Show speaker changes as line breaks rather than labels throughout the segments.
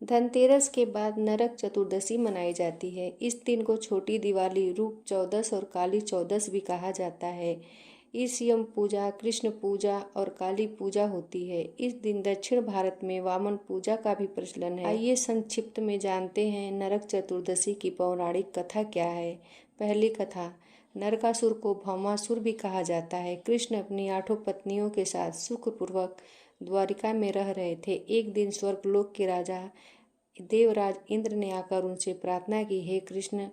धनतेरस के बाद नरक चतुर्दशी मनाई जाती है। इस दिन को छोटी दिवाली, रूप चौदस और काली चौदस भी कहा जाता है। इस यम पूजा, कृष्ण पूजा और काली पूजा होती है। इस दिन दक्षिण भारत में वामन पूजा का भी प्रचलन है। आइए संक्षिप्त में जानते हैं नरक चतुर्दशी की पौराणिक कथा क्या है। पहली कथा, नरकासुर को भौमासुर भी कहा जाता है। कृष्ण अपनी 8 पत्नियों के साथ सुखपूर्वक द्वारिका में रह रहे थे। एक दिन स्वर्गलोक के राजा देवराज इंद्र ने आकर उनसे प्रार्थना की, हे कृष्ण,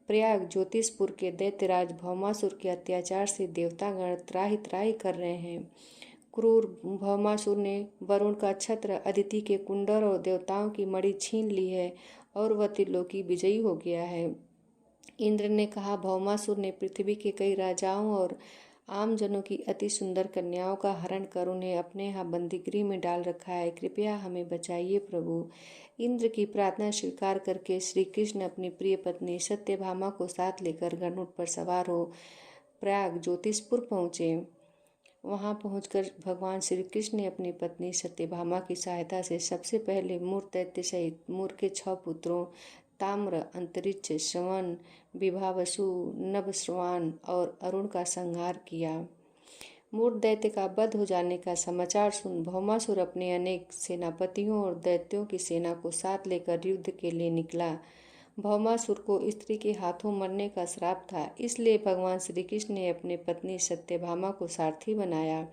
प्रयाग ज्योतिषपुर के दैत्यराज भौमासुर के अत्याचार से देवतागण त्राहि त्राहि कर रहे हैं। क्रूर भौमासुर ने वरुण का छत्र, अदिति के कुंडल और देवताओं की मणि छीन ली है और वह त्रिलोकी विजयी हो गया है। इंद्र ने कहा, भौमासुर ने पृथ्वी के कई राजाओं और आम जनों की अति सुंदर कन्याओं का हरण कर उन्हें अपने यहाँ बंदीगृह में डाल रखा है। कृपया हमें बचाइए प्रभु। इंद्र की प्रार्थना स्वीकार करके श्री कृष्ण अपनी प्रिय पत्नी सत्यभामा को साथ लेकर गरुड़ पर सवार हो प्रयाग ज्योतिषपुर पहुँचे। वहां पहुंचकर भगवान श्री कृष्ण ने अपनी पत्नी सत्यभामा की सहायता से सबसे पहले मूर दैत्य सहित मूर के 6 पुत्रों ताम्र, अंतरिक्ष, श्रवण, विभावसु, नभस्वान और अरुण का संहार किया। मूर दैत्य का वध हो जाने का समाचार सुन भौमासुर अपने अनेक सेनापतियों और दैत्यों की सेना को साथ लेकर युद्ध के लिए निकला। भौमासुर को स्त्री के हाथों मरने का श्राप था, इसलिए भगवान श्री कृष्ण ने अपनी पत्नी सत्यभामा को सारथी बनाया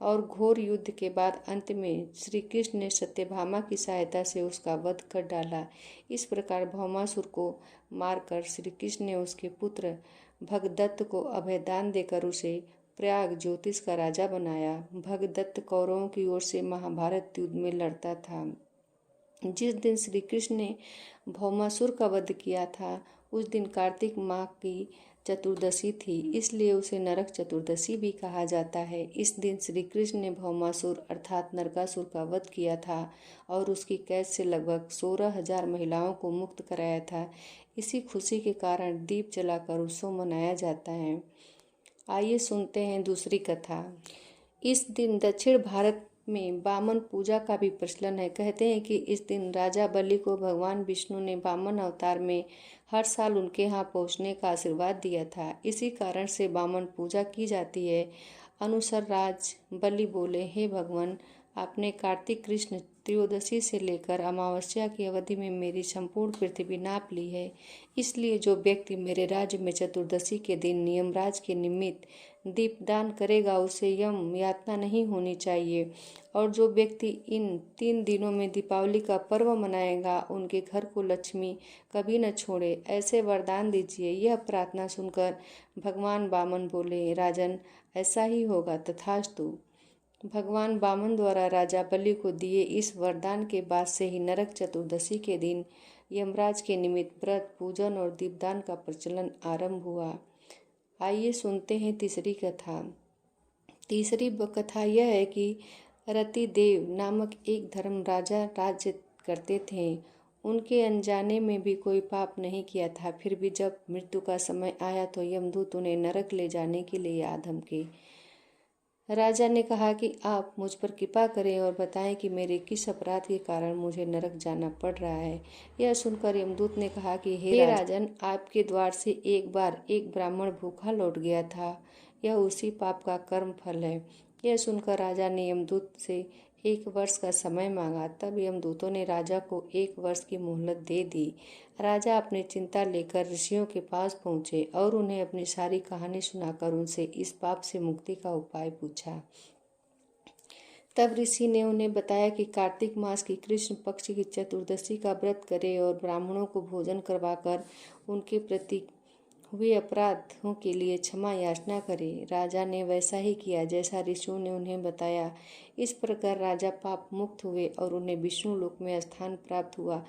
और घोर युद्ध के बाद अंत में श्री कृष्ण ने सत्यभामा की सहायता से उसका वध कर डाला। इस प्रकार भौमासुर को मारकर श्री कृष्ण ने उसके पुत्र भगदत्त को अभयदान देकर उसे प्रयाग ज्योतिष का राजा बनाया। भगदत्त कौरवों की ओर से महाभारत युद्ध में लड़ता था। जिस दिन श्री कृष्ण ने भौमासुर का वध किया था उस दिन कार्तिक माह की चतुर्दशी थी, इसलिए उसे नरक चतुर्दशी भी कहा जाता है। इस दिन श्री कृष्ण ने भौमासुर अर्थात नरकासुर का वध किया था और उसकी कैद से लगभग 16,000 महिलाओं को मुक्त कराया था। इसी खुशी के कारण दीप जलाकर उत्सव मनाया जाता है। आइए सुनते हैं दूसरी कथा। इस दिन दक्षिण भारत में वामन पूजा का भी प्रचलन है। कहते हैं कि इस दिन राजा बलि को भगवान विष्णु ने वामन अवतार में हर साल उनके यहाँ पहुँचने का आशीर्वाद दिया था। इसी कारण से वामन पूजा की जाती है। अनुसार राज बलि बोले, हे भगवान, आपने कार्तिक कृष्ण त्रयोदशी से लेकर अमावस्या की अवधि में मेरी संपूर्ण पृथ्वी नाप ली है। इसलिए जो व्यक्ति मेरे राज्य में चतुर्दशी के दिन यमराज के निमित्त दीपदान करेगा उसे यम यातना नहीं होनी चाहिए, और जो व्यक्ति इन 3 दिनों में दीपावली का पर्व मनाएगा उनके घर को लक्ष्मी कभी न छोड़े, ऐसे वरदान दीजिए। यह प्रार्थना सुनकर भगवान वामन बोले, राजन, ऐसा ही होगा, तथास्तु। भगवान वामन द्वारा राजा बलि को दिए इस वरदान के बाद से ही नरक चतुर्दशी के दिन यमराज के निमित्त व्रत, पूजन और दीपदान का प्रचलन आरंभ हुआ। आइए सुनते हैं तीसरी कथा। तीसरी कथा यह है कि रतिदेव नामक एक धर्म राजा राज्य करते थे। उनके अनजाने में भी कोई पाप नहीं किया था। फिर भी जब मृत्यु का समय आया तो यमदूत उन्हें नरक ले जाने के लिए आ धमके। राजा ने कहा कि आप मुझ पर कृपा करें और बताएं कि मेरे किस अपराध के कारण मुझे नरक जाना पड़ रहा है। यह सुनकर यमदूत ने कहा कि हे राजन, आपके द्वार से एक बार एक ब्राह्मण भूखा लौट गया था। यह उसी पाप का कर्म फल है। यह सुनकर राजा ने यमदूत से 1 वर्ष का समय मांगा। तब यमदूतों ने राजा को 1 वर्ष की मोहलत दे दी। राजा अपनी चिंता लेकर ऋषियों के पास पहुंचे और उन्हें अपनी सारी कहानी सुनाकर उनसे इस पाप से मुक्ति का उपाय पूछा। तब ऋषि ने उन्हें बताया कि कार्तिक मास की कृष्ण पक्ष की चतुर्दशी का व्रत करें और ब्राह्मणों को भोजन करवाकर उनके प्रति हुए अपराधों के लिए क्षमा याचना करे। राजा ने वैसा ही किया जैसा ऋषियों ने उन्हें बताया। इस प्रकार राजा पाप मुक्त हुए और उन्हें विष्णु लोक में स्थान प्राप्त हुआ।